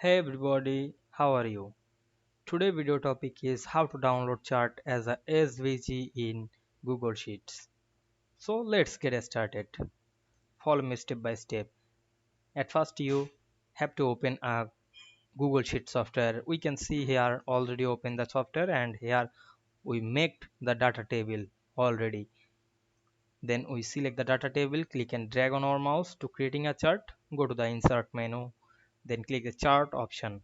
Hey everybody, how are you? Today video topic is how to download chart as a SVG in Google Sheets. So let's get started. Follow me step by step. At first you have to open a Google Sheet software. We can see here already open the software and here we make the data table already. Then we select the data table, click and drag on our mouse to creating a chart. Go to the insert menu, then click the chart option.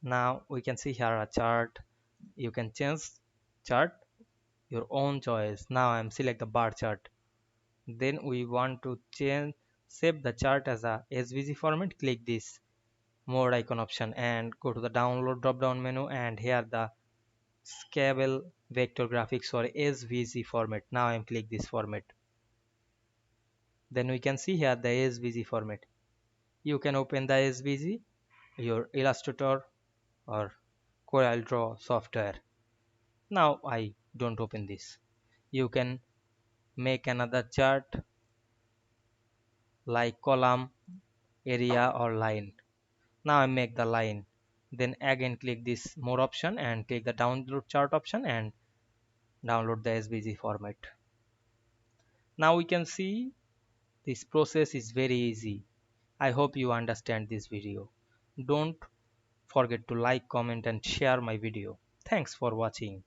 Now we can see here a chart. You can change chart your own choice. Now I'm select the bar chart. Then we want to change save the chart as a SVG format. Click this more icon option and go to the download drop down menu, and here the scalable vector graphics or SVG format. Now I'm click this format. Then we can see here the SVG format. You can open the SVG your Illustrator or Corel Draw software. Now I don't open this. You can make another chart like column, area or line. Now I make the line. Then again click this more option and click the download chart option and download the SVG format. Now we can see this process is very easy. I hope you understand this video. Don't forget to like, comment and share my video. Thanks for watching.